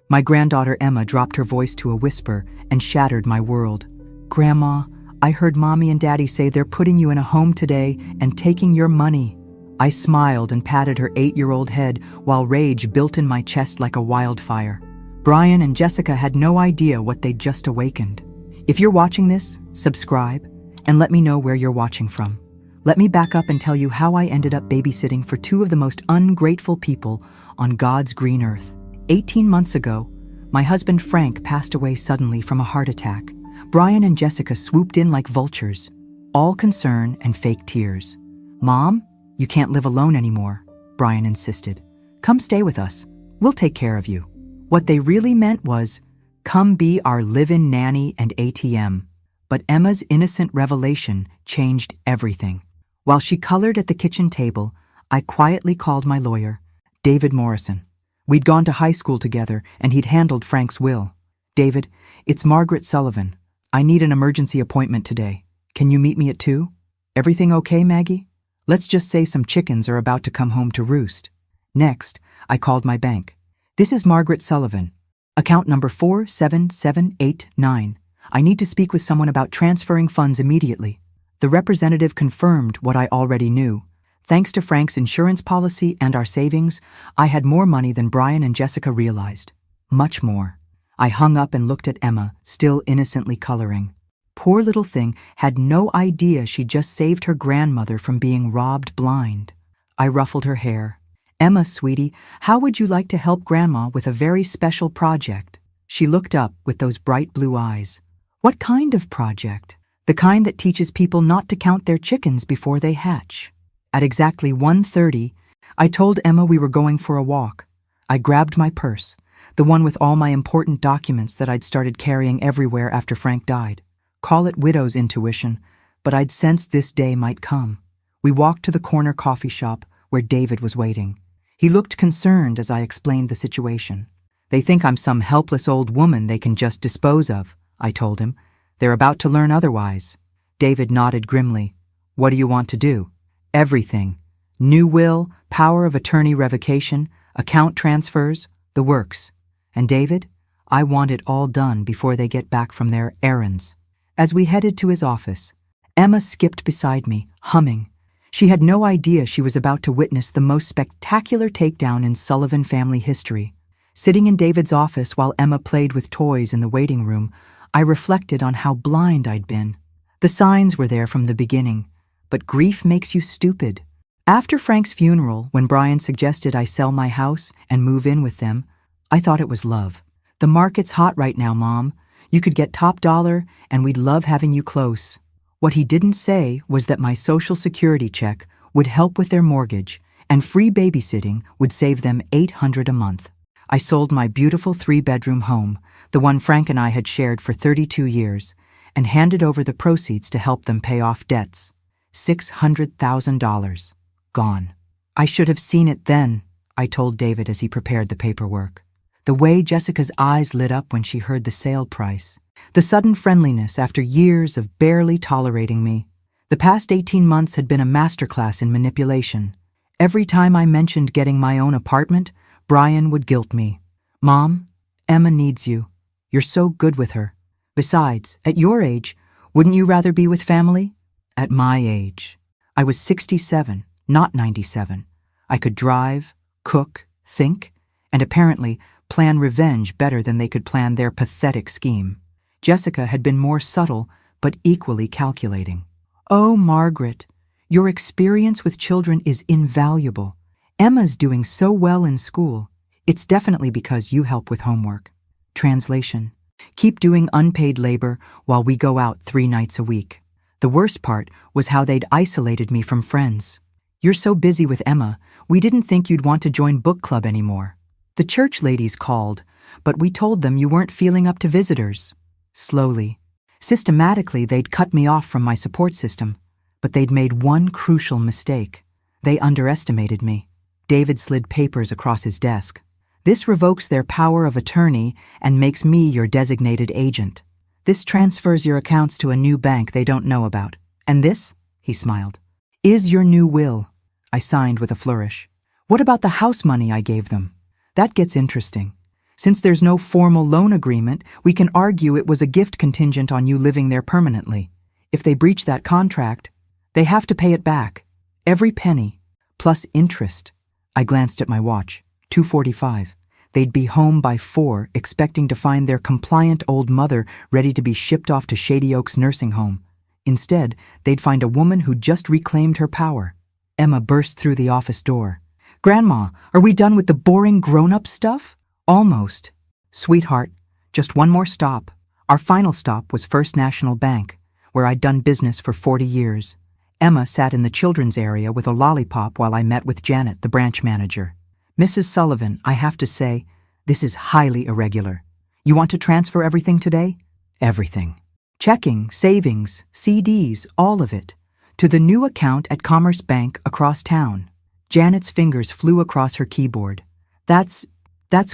My granddaughter Emma dropped her voice to a whisper and shattered my world. "Grandma, I heard Mommy and Daddy say they're putting you in a home today and taking your money." I smiled and patted her 8-year-old head while rage built in my chest like a wildfire. Brian and Jessica had no idea what they'd just awakened. If you're watching this, subscribe and let me know where you're watching from. Let me back up and tell you how I ended up babysitting for two of the most ungrateful people on God's green earth. 18 months ago, my husband Frank passed away suddenly from a heart attack. Brian and Jessica swooped in like vultures, all concern and fake tears. "Mom, you can't live alone anymore," Brian insisted. "Come stay with us. We'll take care of you." What they really meant was, "Come be our live-in nanny and ATM." But Emma's innocent revelation changed everything. While she colored at the kitchen table, I quietly called my lawyer, David Morrison. We'd gone to high school together, and he'd handled Frank's will. "David, it's Margaret Sullivan. I need an emergency appointment today. Can you meet me at 2? Everything okay, Maggie? Let's just say some chickens are about to come home to roost." Next, I called my bank. "This is Margaret Sullivan. Account number 47789. I need to speak with someone about transferring funds immediately." The representative confirmed what I already knew. Thanks to Frank's insurance policy and our savings, I had more money than Brian and Jessica realized. Much more. I hung up and looked at Emma, still innocently coloring. Poor little thing had no idea she just saved her grandmother from being robbed blind. I ruffled her hair. "Emma, sweetie, how would you like to help Grandma with a very special project?" She looked up with those bright blue eyes. "What kind of project?" "The kind that teaches people not to count their chickens before they hatch." At exactly 1:30, I told Emma we were going for a walk. I grabbed my purse, the one with all my important documents that I'd started carrying everywhere after Frank died. Call it widow's intuition, but I'd sensed this day might come. We walked to the corner coffee shop where David was waiting. He looked concerned as I explained the situation. "They think I'm some helpless old woman they can just dispose of," I told him. "They're about to learn otherwise." David nodded grimly. "What do you want to do?" "Everything. New will, power of attorney revocation, account transfers, the works. And David, I want it all done before they get back from their errands." As we headed to his office, Emma skipped beside me, humming. She had no idea she was about to witness the most spectacular takedown in Sullivan family history. Sitting in David's office while Emma played with toys in the waiting room, I reflected on how blind I'd been. The signs were there from the beginning, but grief makes you stupid. After Frank's funeral, when Brian suggested I sell my house and move in with them, I thought it was love. "The market's hot right now, Mom. You could get top dollar, and we'd love having you close." What he didn't say was that my Social Security check would help with their mortgage, and free babysitting would save them $800 a month. I sold my beautiful 3-bedroom home, the one Frank and I had shared for 32 years, and handed over the proceeds to help them pay off debts. $600,000. Gone. "I should have seen it then," I told David as he prepared the paperwork. The way Jessica's eyes lit up when she heard the sale price. The sudden friendliness after years of barely tolerating me. The past 18 months had been a masterclass in manipulation. Every time I mentioned getting my own apartment, Brian would guilt me. "Mom, Emma needs you. You're so good with her. Besides, at your age, wouldn't you rather be with family?" At my age. I was 67, not 97. I could drive, cook, think, and apparently plan revenge better than they could plan their pathetic scheme. Jessica had been more subtle, but equally calculating. "Oh, Margaret, your experience with children is invaluable. Emma's doing so well in school. It's definitely because you help with homework." Translation: keep doing unpaid labor while we go out 3 nights a week. The worst part was how they'd isolated me from friends. "You're so busy with Emma, we didn't think you'd want to join book club anymore. The church ladies called, but we told them you weren't feeling up to visitors." Slowly, systematically, they'd cut me off from my support system, but they'd made one crucial mistake. They underestimated me. David slid papers across his desk. "This revokes their power of attorney and makes me your designated agent. This transfers your accounts to a new bank they don't know about. And this," he smiled, "is your new will." I signed with a flourish. "What about the house money I gave them?" "That gets interesting. Since there's no formal loan agreement, we can argue it was a gift contingent on you living there permanently. If they breach that contract, they have to pay it back. Every penny, plus interest. I glanced at my watch. 2:45. They'd be home by 4, expecting to find their compliant old mother ready to be shipped off to Shady Oaks nursing home. Instead, they'd find a woman who'd just reclaimed her power. Emma burst through the office door. "Grandma, are we done with the boring grown-up stuff?" "Almost. Sweetheart, just one more stop." Our final stop was First National Bank, where I'd done business for 40 years. Emma sat in the children's area with a lollipop while I met with Janet, the branch manager. "Mrs. Sullivan, I have to say, this is highly irregular. You want to transfer everything today?" "Everything. Checking, savings, CDs, all of it. To the new account at Commerce Bank across town." Janet's fingers flew across her keyboard. That's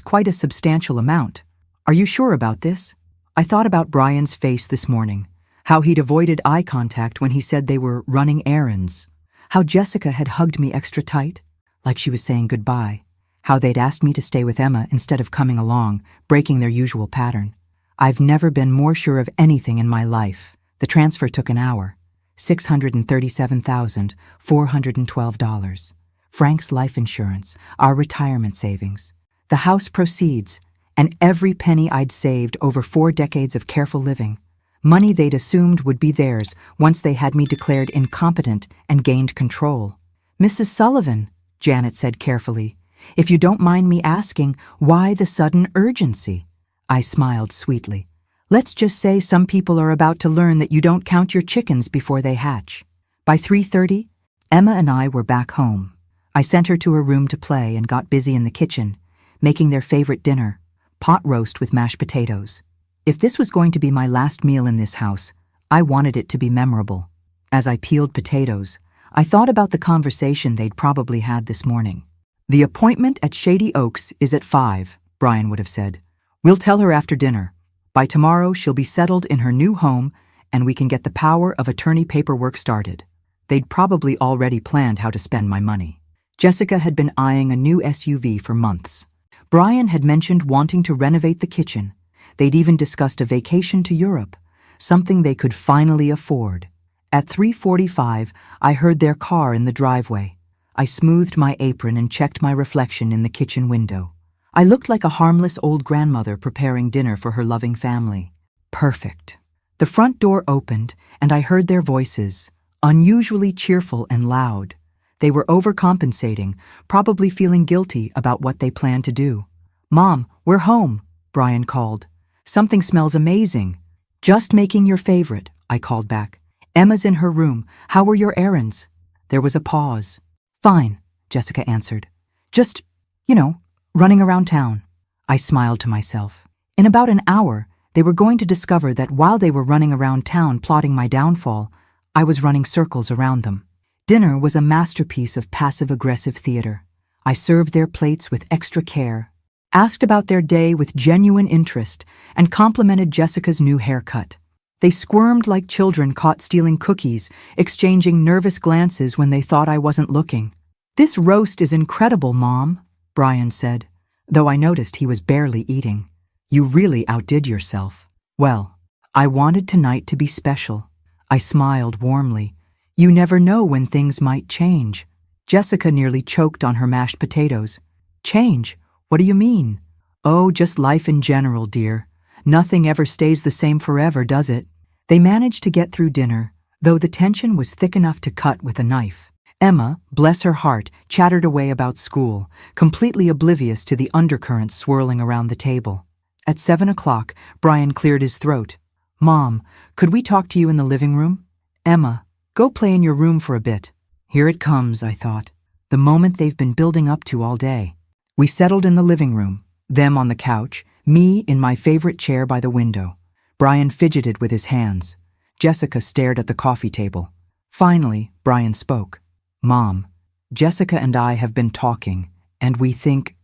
quite a substantial amount. Are you sure about this?" I thought about Brian's face this morning, how he'd avoided eye contact when he said they were running errands, how Jessica had hugged me extra tight, like she was saying goodbye, how they'd asked me to stay with Emma instead of coming along, breaking their usual pattern. I've never been more sure of anything in my life. The transfer took an hour. $637,412. Frank's life insurance, our retirement savings, the house proceeds, and every penny I'd saved over 4 decades of careful living. Money they'd assumed would be theirs once they had me declared incompetent and gained control. "Mrs. Sullivan," Janet said carefully, "if you don't mind me asking, why the sudden urgency?" I smiled sweetly. "Let's just say some people are about to learn that you don't count your chickens before they hatch." By 3:30, Emma and I were back home. I sent her to her room to play and got busy in the kitchen, making their favorite dinner, pot roast with mashed potatoes. If this was going to be my last meal in this house, I wanted it to be memorable. As I peeled potatoes, I thought about the conversation they'd probably had this morning. "The appointment at Shady Oaks is at 5, Brian would have said. "We'll tell her after dinner. By tomorrow, she'll be settled in her new home, and we can get the power of attorney paperwork started." They'd probably already planned how to spend my money. Jessica had been eyeing a new SUV for months. Brian had mentioned wanting to renovate the kitchen. They'd even discussed a vacation to Europe, something they could finally afford. At 3:45, I heard their car in the driveway. I smoothed my apron and checked my reflection in the kitchen window. I looked like a harmless old grandmother preparing dinner for her loving family. Perfect. The front door opened, and I heard their voices, unusually cheerful and loud. They were overcompensating, probably feeling guilty about what they planned to do. "Mom, we're home," Brian called. "Something smells amazing." "Just making your favorite," I called back. "Emma's in her room. How were your errands?" There was a pause. "Fine," Jessica answered. "Just, running around town." I smiled to myself. In about an hour, they were going to discover that while they were running around town plotting my downfall, I was running circles around them. Dinner was a masterpiece of passive-aggressive theater. I served their plates with extra care, asked about their day with genuine interest, and complimented Jessica's new haircut. They squirmed like children caught stealing cookies, exchanging nervous glances when they thought I wasn't looking. "This roast is incredible, Mom," Brian said, though I noticed he was barely eating. "You really outdid yourself." "Well, I wanted tonight to be special." I smiled warmly. "You never know when things might change." Jessica nearly choked on her mashed potatoes. "Change? What do you mean?" "Oh, just life in general, dear. Nothing ever stays the same forever, does it?" They managed to get through dinner, though the tension was thick enough to cut with a knife. Emma, bless her heart, chattered away about school, completely oblivious to the undercurrents swirling around the table. At 7 o'clock, Brian cleared his throat. "Mom, could we talk to you in the living room?" "Emma, go play in your room for a bit." Here it comes, I thought. The moment they've been building up to all day. We settled in the living room, them on the couch, me in my favorite chair by the window. Brian fidgeted with his hands. Jessica stared at the coffee table. Finally, Brian spoke. "Mom, Jessica and I have been talking, and we think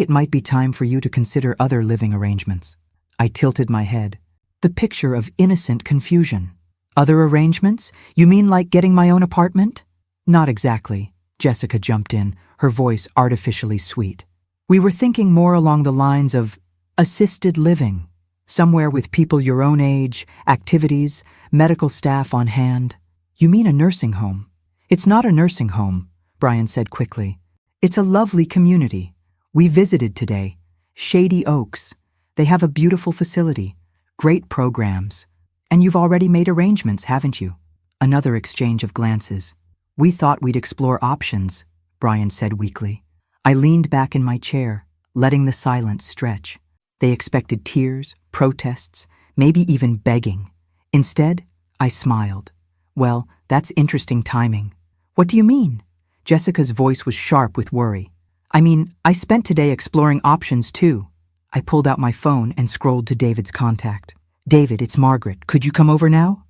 it might be time for you to consider other living arrangements." I tilted my head. The picture of innocent confusion. "Other arrangements? You mean like getting my own apartment?" "Not exactly," Jessica jumped in, her voice artificially sweet. We were thinking more along the lines of assisted living, somewhere with people your own age, activities, medical staff on hand. You mean a nursing home? It's not a nursing home, Brian said quickly. It's a lovely community. We visited today. Shady Oaks. They have a beautiful facility, great programs. And you've already made arrangements, haven't you? Another exchange of glances. We thought we'd explore options, Brian said weakly. I leaned back in my chair, letting the silence stretch. They expected tears, protests, maybe even begging. Instead, I smiled. Well, that's interesting timing. What do you mean? Jessica's voice was sharp with worry. I mean, I spent today exploring options too. I pulled out my phone and scrolled to David's contact. David, it's Margaret. Could you come over now?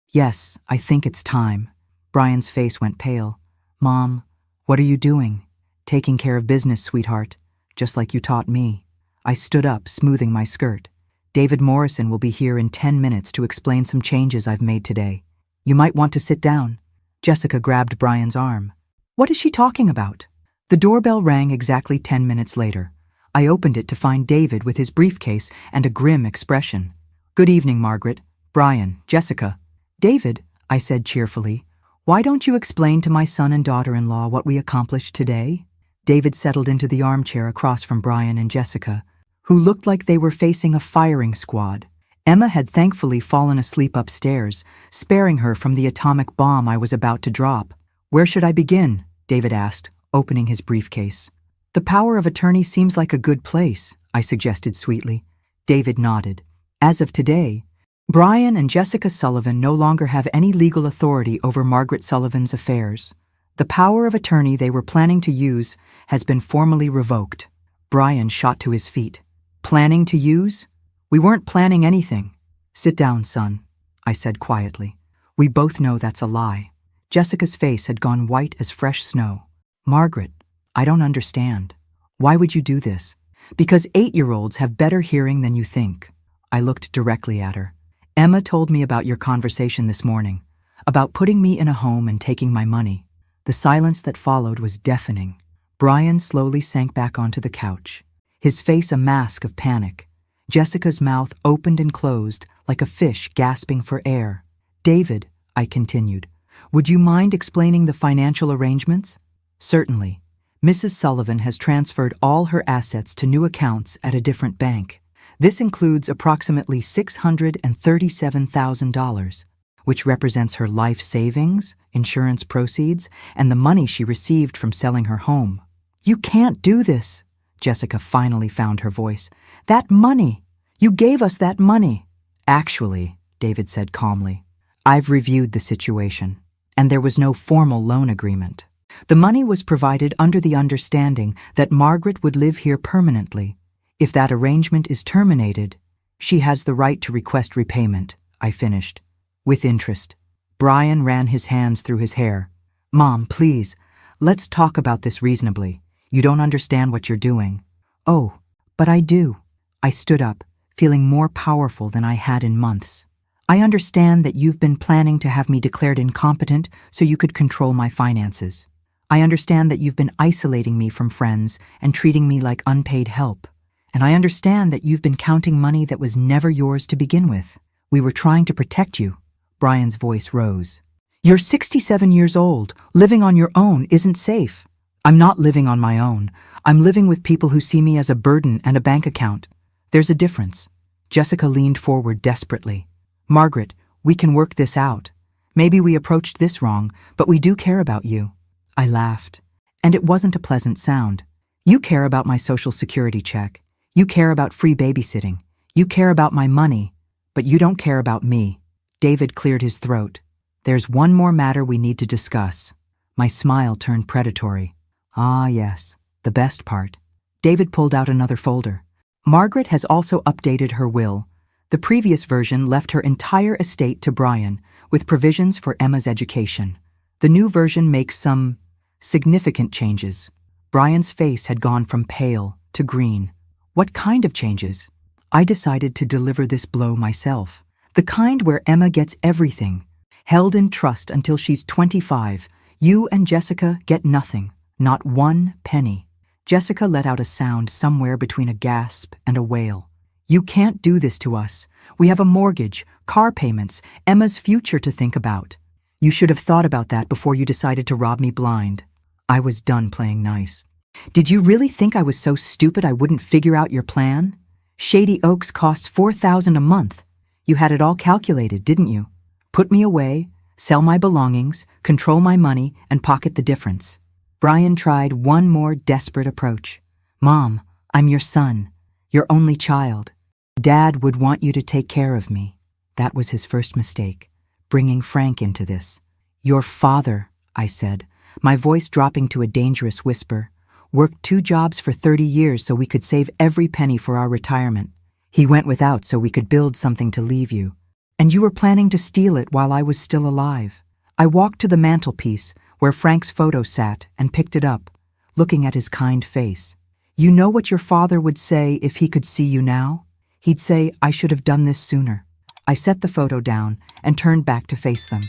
Yes, I think it's time. Brian's face went pale. Mom, what are you doing? Taking care of business, sweetheart, just like you taught me. I stood up, smoothing my skirt. David Morrison will be here in 10 minutes to explain some changes I've made today. You might want to sit down. Jessica grabbed Brian's arm. What is she talking about? The doorbell rang exactly 10 minutes later. I opened it to find David with his briefcase and a grim expression. Good evening, Margaret, Brian, Jessica. David, I said cheerfully, why don't you explain to my son and daughter-in-law what we accomplished today? David settled into the armchair across from Brian and Jessica, who looked like they were facing a firing squad. Emma had thankfully fallen asleep upstairs, sparing her from the atomic bomb I was about to drop. Where should I begin? David asked, opening his briefcase. The power of attorney seems like a good place, I suggested sweetly. David nodded. As of today, Brian and Jessica Sullivan no longer have any legal authority over Margaret Sullivan's affairs. The power of attorney they were planning to use has been formally revoked. Brian shot to his feet. Planning to use? We weren't planning anything. Sit down, son, I said quietly. We both know that's a lie. Jessica's face had gone white as fresh snow. Margaret, I don't understand. Why would you do this? Because 8-year-olds have better hearing than you think. I looked directly at her. Emma told me about your conversation this morning, about putting me in a home and taking my money. The silence that followed was deafening. Brian slowly sank back onto the couch, his face a mask of panic. Jessica's mouth opened and closed like a fish gasping for air. David, I continued, would you mind explaining the financial arrangements? Certainly. Mrs. Sullivan has transferred all her assets to new accounts at a different bank. This includes approximately $637,000, which represents her life savings, insurance proceeds, and the money she received from selling her home. You can't do this, Jessica finally found her voice. That money! You gave us that money! Actually, David said calmly, I've reviewed the situation, and there was no formal loan agreement. The money was provided under the understanding that Margaret would live here permanently. If that arrangement is terminated, she has the right to request repayment, I finished, with interest. Brian ran his hands through his hair. Mom, please, let's talk about this reasonably. You don't understand what you're doing. Oh, but I do. I stood up, feeling more powerful than I had in months. I understand that you've been planning to have me declared incompetent so you could control my finances. I understand that you've been isolating me from friends and treating me like unpaid help. And I understand that you've been counting money that was never yours to begin with. We were trying to protect you. Brian's voice rose. You're 67 years old. Living on your own isn't safe. I'm not living on my own. I'm living with people who see me as a burden and a bank account. There's a difference. Jessica leaned forward desperately. Margaret, we can work this out. Maybe we approached this wrong, but we do care about you. I laughed, and it wasn't a pleasant sound. You care about my social security check. You care about free babysitting. You care about my money, but you don't care about me. David cleared his throat. There's one more matter we need to discuss. My smile turned predatory. Ah, yes, the best part. David pulled out another folder. Margaret has also updated her will. The previous version left her entire estate to Brian, with provisions for Emma's education. The new version makes some significant changes. Brian's face had gone from pale to green. What kind of changes? I decided to deliver this blow myself. The kind where Emma gets everything, held in trust until she's 25. You and Jessica get nothing, not one penny. Jessica let out a sound somewhere between a gasp and a wail. You can't do this to us. We have a mortgage, car payments, Emma's future to think about. You should have thought about that before you decided to rob me blind. I was done playing nice. Did you really think I was so stupid I wouldn't figure out your plan? Shady Oaks costs $4,000 a month. You had it all calculated, didn't you? Put me away, sell my belongings, control my money, and pocket the difference. Brian tried one more desperate approach. Mom, I'm your son, your only child. Dad would want you to take care of me. That was his first mistake, bringing Frank into this. Your father, I said, my voice dropping to a dangerous whisper, worked 2 jobs for 30 years so we could save every penny for our retirement. He went without so we could build something to leave you. And you were planning to steal it while I was still alive. I walked to the mantelpiece where Frank's photo sat and picked it up, looking at his kind face. You know what your father would say if he could see you now? He'd say, I should have done this sooner. I set the photo down and turned back to face them.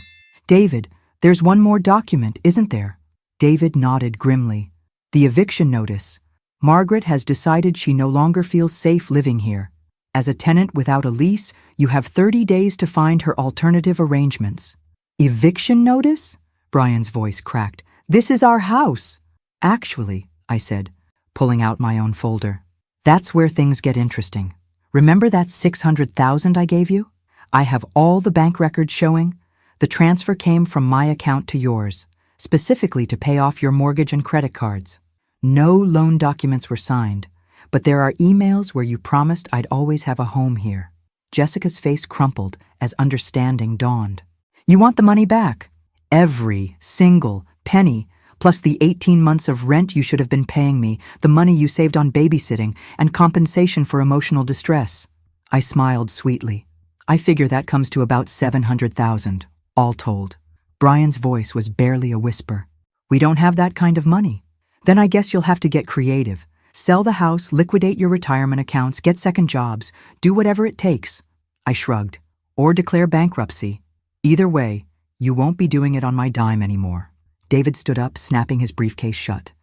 David, there's one more document, isn't there? David nodded grimly. The eviction notice. Margaret has decided she no longer feels safe living here. As a tenant without a lease, you have 30 days to find her alternative arrangements. Eviction notice? Brian's voice cracked. This is our house. Actually, I said, pulling out my own folder. That's where things get interesting. Remember that $600,000 I gave you? I have all the bank records showing. The transfer came from my account to yours, specifically to pay off your mortgage and credit cards. No loan documents were signed, but there are emails where you promised I'd always have a home here. Jessica's face crumpled as understanding dawned. You want the money back? Every single penny, plus the 18 months of rent you should have been paying me, the money you saved on babysitting, and compensation for emotional distress. I smiled sweetly. I figure that comes to about $700,000, all told. Brian's voice was barely a whisper. We don't have that kind of money. Then I guess you'll have to get creative. Sell the house, liquidate your retirement accounts, get second jobs, do whatever it takes. I shrugged. Or declare bankruptcy. Either way, you won't be doing it on my dime anymore. David stood up, snapping his briefcase shut.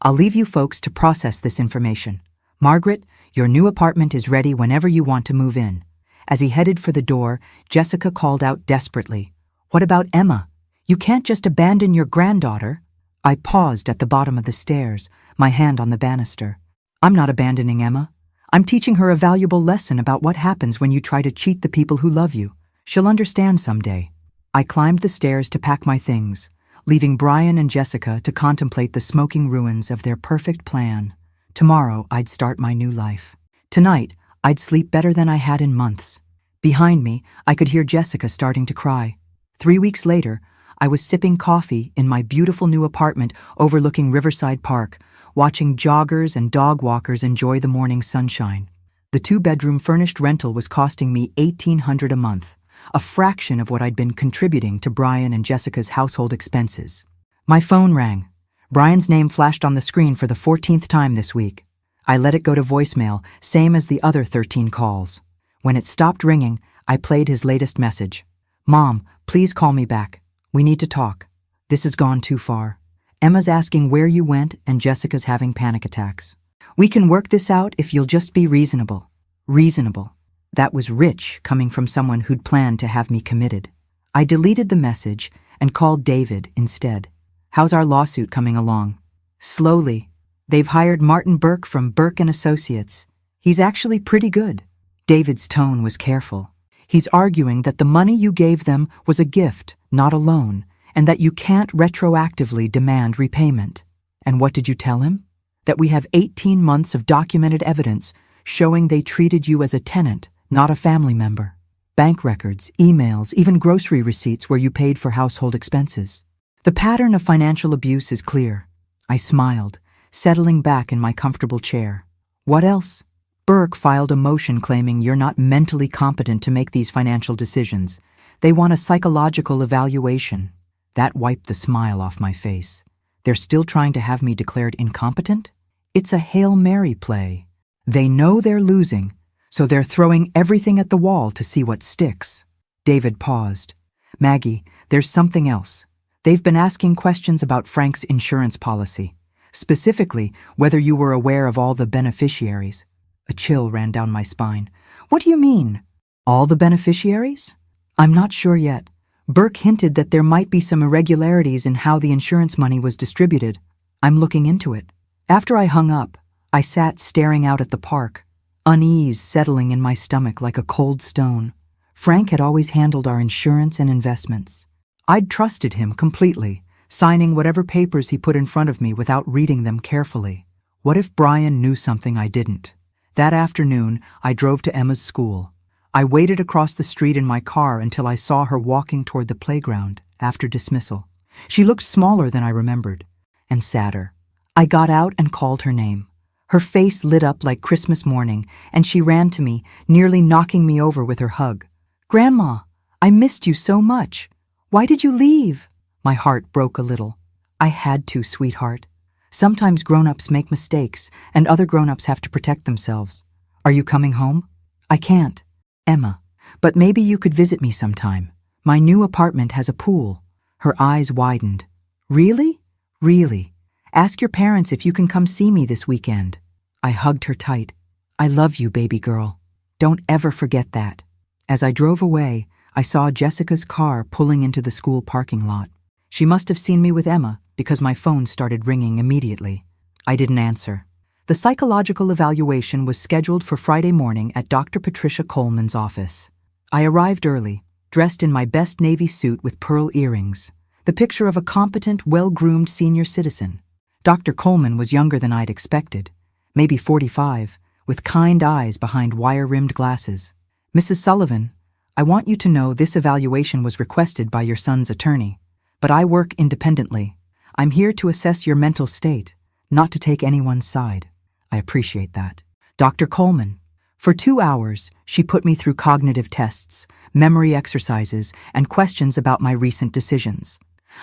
I'll leave you folks to process this information. Margaret, your new apartment is ready whenever you want to move in. As he headed for the door, Jessica called out desperately. What about Emma? You can't just abandon your granddaughter. I paused at the bottom of the stairs, my hand on the banister. I'm not abandoning Emma. I'm teaching her a valuable lesson about what happens when you try to cheat the people who love you. She'll understand someday. I climbed the stairs to pack my things, leaving Brian and Jessica to contemplate the smoking ruins of their perfect plan. Tomorrow, I'd start my new life. Tonight, I'd sleep better than I had in months. Behind me, I could hear Jessica starting to cry. 3 weeks later, I was sipping coffee in my beautiful new apartment overlooking Riverside Park, watching joggers and dog walkers enjoy the morning sunshine. The 2-bedroom furnished rental was costing me $1,800 a month, a fraction of what I'd been contributing to Brian and Jessica's household expenses. My phone rang. Brian's name flashed on the screen for the 14th time this week. I let it go to voicemail, same as the other 13 calls. When it stopped ringing, I played his latest message. Mom, please call me back. We need to talk. This has gone too far. Emma's asking where you went and Jessica's having panic attacks. We can work this out if you'll just be reasonable. Reasonable. That was rich coming from someone who'd planned to have me committed. I deleted the message and called David instead. How's our lawsuit coming along? Slowly. They've hired Martin Burke from Burke & Associates. He's actually pretty good. David's tone was careful. He's arguing that the money you gave them was a gift, not a loan, and that you can't retroactively demand repayment. And what did you tell him? That we have 18 months of documented evidence showing they treated you as a tenant, not a family member. Bank records, emails, even grocery receipts where you paid for household expenses. The pattern of financial abuse is clear. I smiled, settling back in my comfortable chair. What else? Burke filed a motion claiming you're not mentally competent to make these financial decisions. They want a psychological evaluation. That wiped the smile off my face. They're still trying to have me declared incompetent? It's a Hail Mary play. They know they're losing, so they're throwing everything at the wall to see what sticks. David paused. Maggie, there's something else. They've been asking questions about Frank's insurance policy. Specifically, whether you were aware of all the beneficiaries. A chill ran down my spine. What do you mean? All the beneficiaries? I'm not sure yet. Burke hinted that there might be some irregularities in how the insurance money was distributed. I'm looking into it. After I hung up, I sat staring out at the park, unease settling in my stomach like a cold stone. Frank had always handled our insurance and investments. I'd trusted him completely, signing whatever papers he put in front of me without reading them carefully. What if Brian knew something I didn't? That afternoon, I drove to Emma's school. I waited across the street in my car until I saw her walking toward the playground after dismissal. She looked smaller than I remembered, and sadder. I got out and called her name. Her face lit up like Christmas morning, and she ran to me, nearly knocking me over with her hug. "Grandma, I missed you so much. Why did you leave?" My heart broke a little. I had to, sweetheart. Sometimes grown-ups make mistakes, and other grown-ups have to protect themselves. Are you coming home? I can't. Emma, but maybe you could visit me sometime. My new apartment has a pool. Her eyes widened. Really? Really. Ask your parents if you can come see me this weekend. I hugged her tight. I love you, baby girl. Don't ever forget that. As I drove away, I saw Jessica's car pulling into the school parking lot. She must have seen me with Emma because my phone started ringing immediately. I didn't answer. The psychological evaluation was scheduled for Friday morning at Dr. Patricia Coleman's office. I arrived early, dressed in my best navy suit with pearl earrings, the picture of a competent, well-groomed senior citizen. Dr. Coleman was younger than I'd expected, maybe 45, with kind eyes behind wire-rimmed glasses. "Mrs. Sullivan, I want you to know this evaluation was requested by your son's attorney, but I work independently. I'm here to assess your mental state, not to take anyone's side." I appreciate that. Dr. Coleman. For 2 hours, she put me through cognitive tests, memory exercises, and questions about my recent decisions.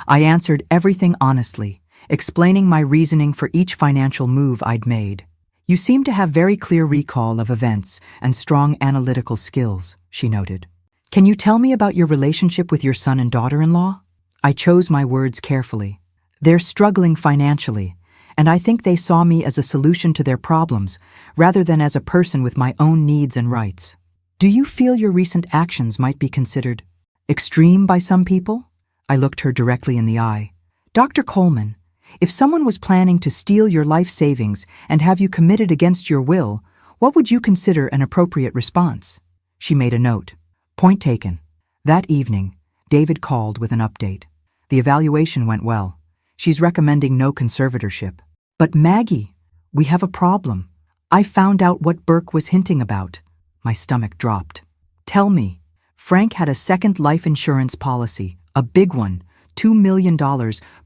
I answered everything honestly, explaining my reasoning for each financial move I'd made. "You seem to have very clear recall of events and strong analytical skills," she noted. "Can you tell me about your relationship with your son and daughter-in-law?" I chose my words carefully. "They're struggling financially, and I think they saw me as a solution to their problems rather than as a person with my own needs and rights. Do you feel your recent actions might be considered extreme by some people?" I looked her directly in the eye. "Dr. Coleman, if someone was planning to steal your life savings and have you committed against your will, what would you consider an appropriate response?" She made a note. Point taken. That evening, David called with an update. The evaluation went well. She's recommending no conservatorship. "But Maggie, we have a problem. I found out what Burke was hinting about." My stomach dropped. "Tell me." "Frank had a second life insurance policy, a big one, $2 million,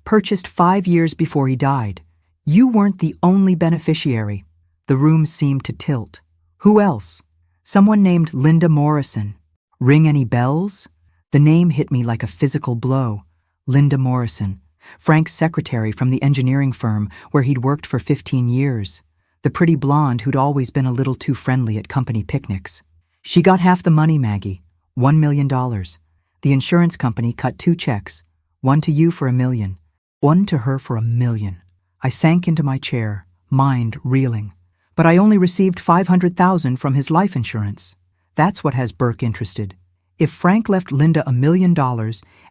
purchased 5 years before he died. You weren't the only beneficiary." The room seemed to tilt. "Who else?" "Someone named Linda Morrison." Ring any bells? The name hit me like a physical blow. Linda Morrison, Frank's secretary from the engineering firm where he'd worked for 15 years. The pretty blonde who'd always been a little too friendly at company picnics. "She got half the money, Maggie. $1 million. The insurance company cut 2 checks. One to you for $1 million. One to her for $1 million. I sank into my chair, mind reeling. But I only received $500,000 from his life insurance. That's what has Burke interested. If Frank left Linda $1 million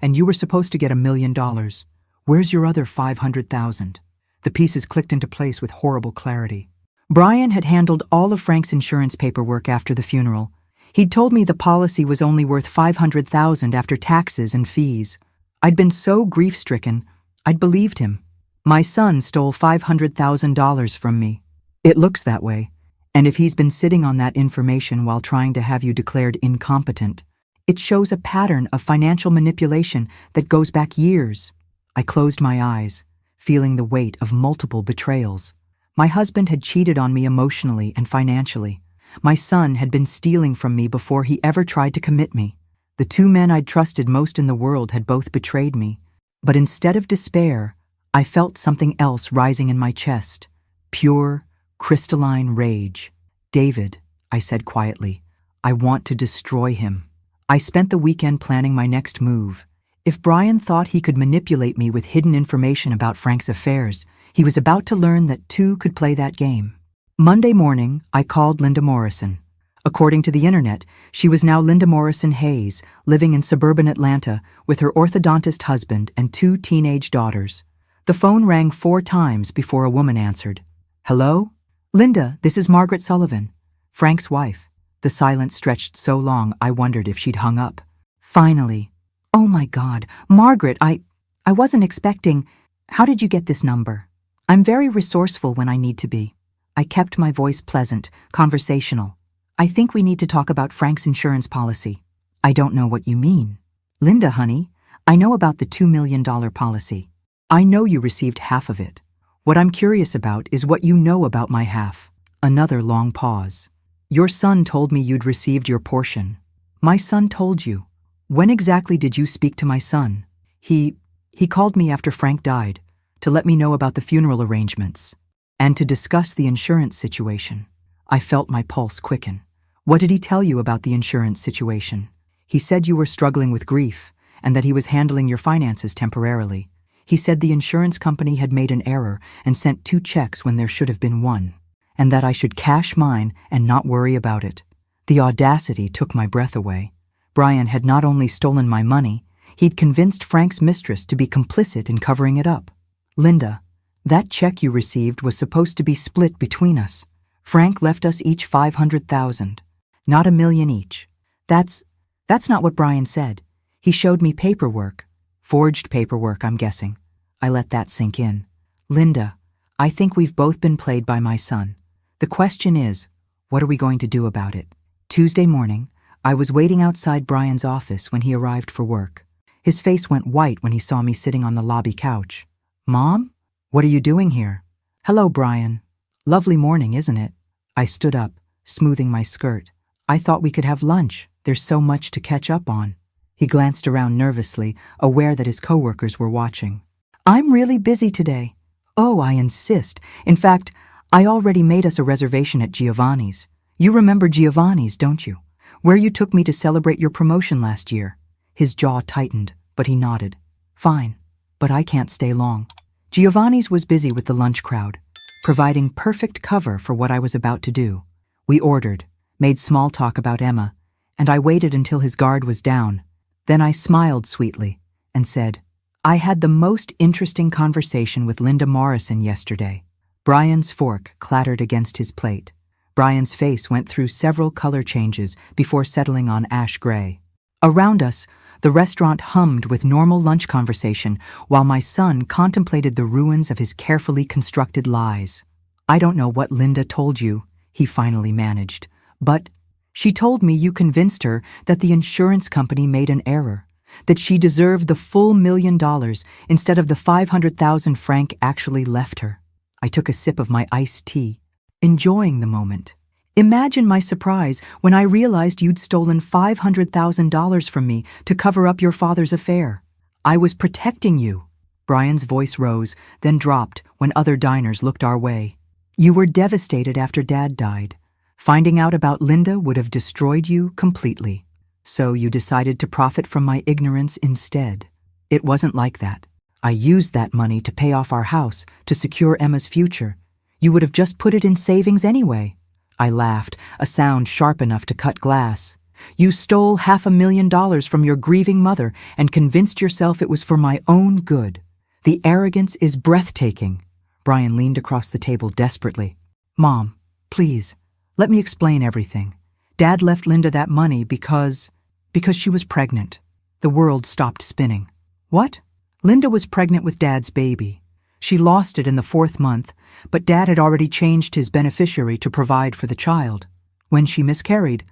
and you were supposed to get $1 million, where's your other $500,000? The pieces clicked into place with horrible clarity. Brian had handled all of Frank's insurance paperwork after the funeral. He'd told me the policy was only worth $500,000 after taxes and fees. I'd been so grief-stricken, I'd believed him. My son stole $500,000 from me. It looks that way. And if he's been sitting on that information while trying to have you declared incompetent, it shows a pattern of financial manipulation that goes back years. I closed my eyes, feeling the weight of multiple betrayals. My husband had cheated on me emotionally and financially. My son had been stealing from me before he ever tried to commit me. The 2 men I'd trusted most in the world had both betrayed me. But instead of despair, I felt something else rising in my chest. Pure, crystalline rage. "David," I said quietly, "I want to destroy him." I spent the weekend planning my next move. If Brian thought he could manipulate me with hidden information about Frank's affairs, he was about to learn that two could play that game. Monday morning, I called Linda Morrison. According to the internet, she was now Linda Morrison Hayes, living in suburban Atlanta with her orthodontist husband and two teenage daughters. The phone rang 4 times before a woman answered. "Hello? Linda, this is Margaret Sullivan, Frank's wife." The silence stretched so long I wondered if she'd hung up. Finally, "Oh my God, Margaret, I wasn't expecting. How did you get this number? I'm very resourceful when I need to be." I kept my voice pleasant, conversational. "I think we need to talk about Frank's insurance policy." "I don't know what you mean." "Linda, honey, I know about the $2 million policy. I know you received half of it. What I'm curious about is what you know about my half." Another long pause. "Your son told me you'd received your portion." "My son told you? When exactly did you speak to my son?" He called me after Frank died to let me know about the funeral arrangements and to discuss the insurance situation." I felt my pulse quicken. "What did he tell you about the insurance situation?" "He said you were struggling with grief and that he was handling your finances temporarily. He said the insurance company had made an error and sent 2 checks when there should have been 1, and that I should cash mine and not worry about it." The audacity took my breath away. Brian had not only stolen my money, he'd convinced Frank's mistress to be complicit in covering it up. "Linda, that check you received was supposed to be split between us. Frank left us each $500,000, not $1 million each. That's not what Brian said. He showed me paperwork. Forged paperwork, I'm guessing." I let that sink in. "Linda, I think we've both been played by my son. The question is, what are we going to do about it?" Tuesday morning, I was waiting outside Brian's office when he arrived for work. His face went white when he saw me sitting on the lobby couch. "Mom? What are you doing here?" "Hello, Brian. Lovely morning, isn't it?" I stood up, smoothing my skirt. "I thought we could have lunch. There's so much to catch up on." He glanced around nervously, aware that his coworkers were watching. "I'm really busy today." "Oh, I insist. In fact, I already made us a reservation at Giovanni's. You remember Giovanni's, don't you? Where you took me to celebrate your promotion last year." His jaw tightened, but he nodded. "Fine, but I can't stay long." Giovanni's was busy with the lunch crowd, providing perfect cover for what I was about to do. We ordered, made small talk about Emma, and I waited until his guard was down. Then I smiled sweetly and said, "I had the most interesting conversation with Linda Morrison yesterday." Brian's fork clattered against his plate. Brian's face went through several color changes before settling on ash gray. Around us, the restaurant hummed with normal lunch conversation while my son contemplated the ruins of his carefully constructed lies. "I don't know what Linda told you," he finally managed, "but she told me you convinced her that the insurance company made an error, that she deserved the full $1 million instead of the $500,000 Frank actually left her." I took a sip of my iced tea, enjoying the moment. Imagine my surprise when I realized you'd stolen $500,000 from me to cover up your father's affair. "I was protecting you." Brian's voice rose, then dropped when other diners looked our way. "You were devastated after Dad died. Finding out about Linda would have destroyed you completely. So you decided to profit from my ignorance instead." "It wasn't like that. I used that money to pay off our house, to secure Emma's future. You would have just put it in savings anyway." I laughed, a sound sharp enough to cut glass. "You stole $500,000 from your grieving mother and convinced yourself it was for my own good. The arrogance is breathtaking." Brian leaned across the table desperately. "Mom, please, let me explain everything. Dad left Linda that money because she was pregnant." The world stopped spinning. "What?" "Linda was pregnant with Dad's baby. She lost it in the 4th month, but Dad had already changed his beneficiary to provide for the child. When she miscarried,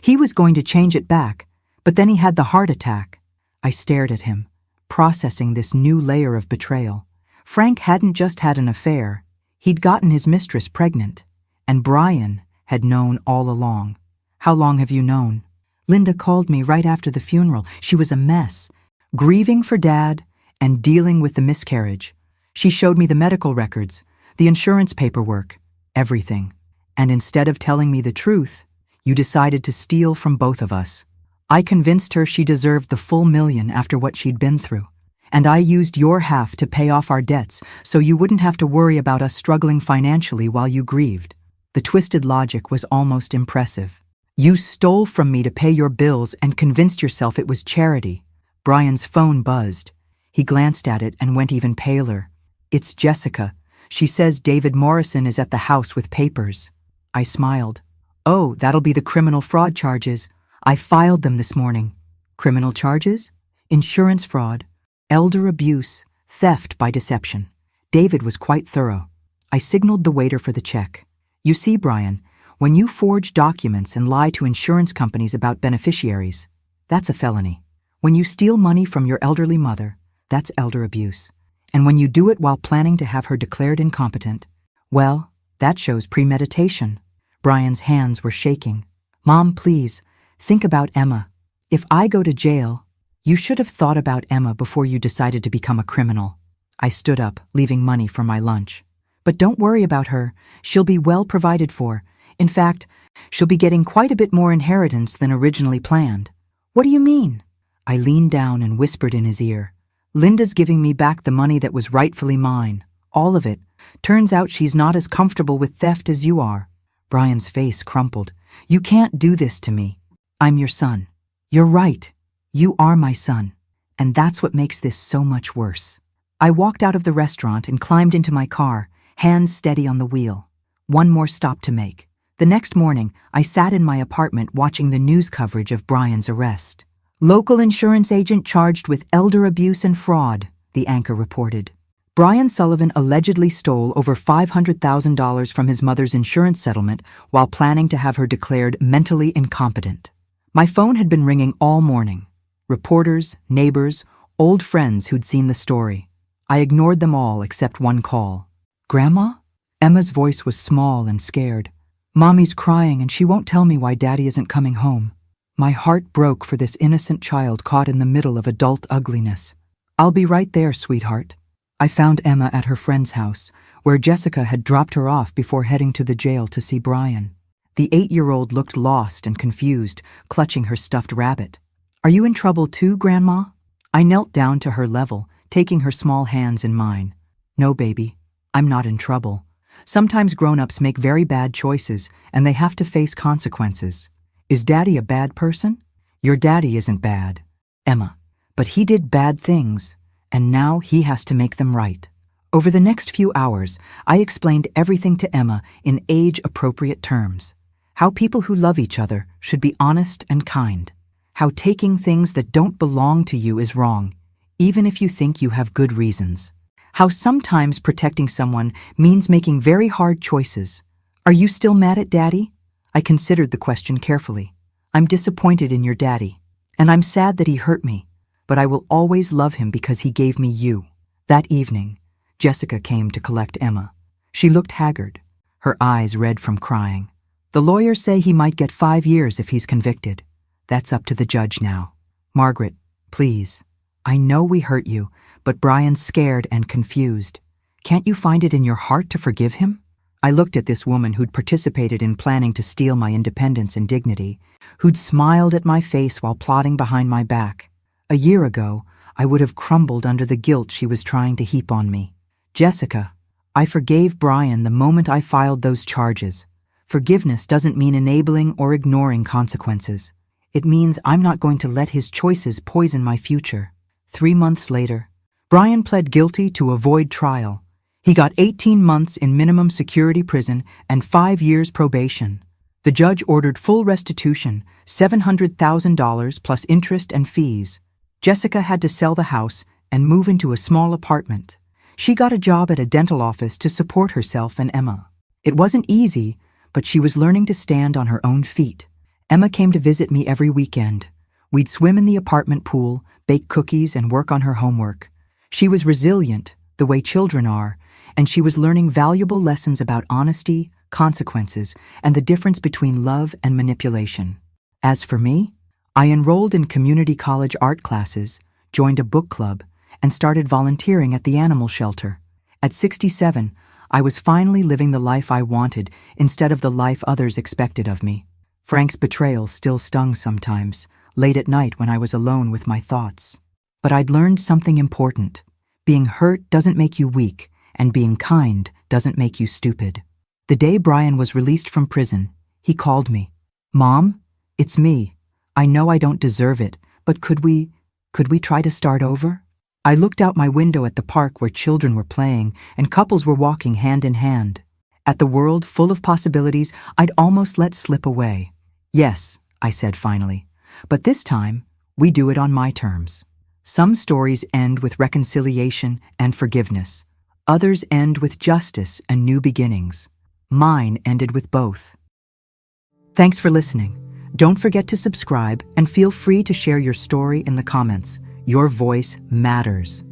he was going to change it back, but then he had the heart attack." I stared at him, processing this new layer of betrayal. Frank hadn't just had an affair, he'd gotten his mistress pregnant, and Brian had known all along. "How long have you known?" "Linda called me right after the funeral. She was a mess, grieving for Dad and dealing with the miscarriage. She showed me the medical records, the insurance paperwork, everything. And instead of telling me the truth, you decided to steal from both of us." I convinced her she deserved the full $1 million after what she'd been through. And I used your half to pay off our debts so you wouldn't have to worry about us struggling financially while you grieved. The twisted logic was almost impressive. You stole from me to pay your bills and convinced yourself it was charity. Brian's phone buzzed. He glanced at it and went even paler. It's Jessica. She says David Morrison is at the house with papers. I smiled. Oh, that'll be the criminal fraud charges. I filed them this morning. Criminal charges? Insurance fraud, elder abuse, theft by deception. David was quite thorough. I signaled the waiter for the check. You see, Brian, when you forge documents and lie to insurance companies about beneficiaries, that's a felony. When you steal money from your elderly mother, that's elder abuse. And when you do it while planning to have her declared incompetent, well, that shows premeditation. Brian's hands were shaking. Mom, please, think about Emma. If I go to jail, you should have thought about Emma before you decided to become a criminal. I stood up, leaving money for my lunch. But don't worry about her. She'll be well provided for. In fact, she'll be getting quite a bit more inheritance than originally planned. What do you mean? I leaned down and whispered in his ear. Linda's giving me back the money that was rightfully mine. All of it. Turns out she's not as comfortable with theft as you are. Brian's face crumpled. You can't do this to me. I'm your son. You're right. You are my son. And that's what makes this so much worse. I walked out of the restaurant and climbed into my car, hands steady on the wheel. One more stop to make. The next morning, I sat in my apartment watching the news coverage of Brian's arrest. Local insurance agent charged with elder abuse and fraud, the anchor reported. Brian Sullivan allegedly stole over $500,000 from his mother's insurance settlement while planning to have her declared mentally incompetent. My phone had been ringing all morning. Reporters, neighbors, old friends who'd seen the story. I ignored them all except one call. Grandma? Emma's voice was small and scared. Mommy's crying and she won't tell me why Daddy isn't coming home. My heart broke for this innocent child caught in the middle of adult ugliness. I'll be right there, sweetheart. I found Emma at her friend's house, where Jessica had dropped her off before heading to the jail to see Brian. The 8-year-old looked lost and confused, clutching her stuffed rabbit. Are you in trouble too, Grandma? I knelt down to her level, taking her small hands in mine. No, baby, I'm not in trouble. Sometimes grown-ups make very bad choices, and they have to face consequences. Is Daddy a bad person? Your daddy isn't bad, Emma. But he did bad things, and now he has to make them right. Over the next few hours, I explained everything to Emma in age-appropriate terms. How people who love each other should be honest and kind. How taking things that don't belong to you is wrong, even if you think you have good reasons. How sometimes protecting someone means making very hard choices. Are you still mad at Daddy? I considered the question carefully. I'm disappointed in your daddy, and I'm sad that he hurt me, but I will always love him because he gave me you. That evening, Jessica came to collect Emma. She looked haggard, her eyes red from crying. The lawyers say he might get 5 years if he's convicted. That's up to the judge now. Margaret, please. I know we hurt you, but Brian's scared and confused. Can't you find it in your heart to forgive him? I looked at this woman who'd participated in planning to steal my independence and dignity, who'd smiled at my face while plotting behind my back. A year ago, I would have crumbled under the guilt she was trying to heap on me. Jessica, I forgave Brian the moment I filed those charges. Forgiveness doesn't mean enabling or ignoring consequences. It means I'm not going to let his choices poison my future. 3 months later, Brian pled guilty to avoid trial. He got 18 months in minimum security prison and 5 years probation. The judge ordered full restitution, $700,000 plus interest and fees. Jessica had to sell the house and move into a small apartment. She got a job at a dental office to support herself and Emma. It wasn't easy, but she was learning to stand on her own feet. Emma came to visit me every weekend. We'd swim in the apartment pool, bake cookies, and work on her homework. She was resilient, the way children are, and she was learning valuable lessons about honesty, consequences, and the difference between love and manipulation. As for me, I enrolled in community college art classes, joined a book club, and started volunteering at the animal shelter. At 67, I was finally living the life I wanted instead of the life others expected of me. Frank's betrayal still stung sometimes, late at night when I was alone with my thoughts. But I'd learned something important. Being hurt doesn't make you weak, and being kind doesn't make you stupid. The day Brian was released from prison, he called me. "Mom, it's me. I know I don't deserve it, but could we try to start over?" I looked out my window at the park where children were playing and couples were walking hand in hand. At the world full of possibilities I'd almost let slip away. "Yes," I said finally, "but this time, we do it on my terms." Some stories end with reconciliation and forgiveness. Others end with justice and new beginnings. Mine ended with both. Thanks for listening. Don't forget to subscribe and feel free to share your story in the comments. Your voice matters.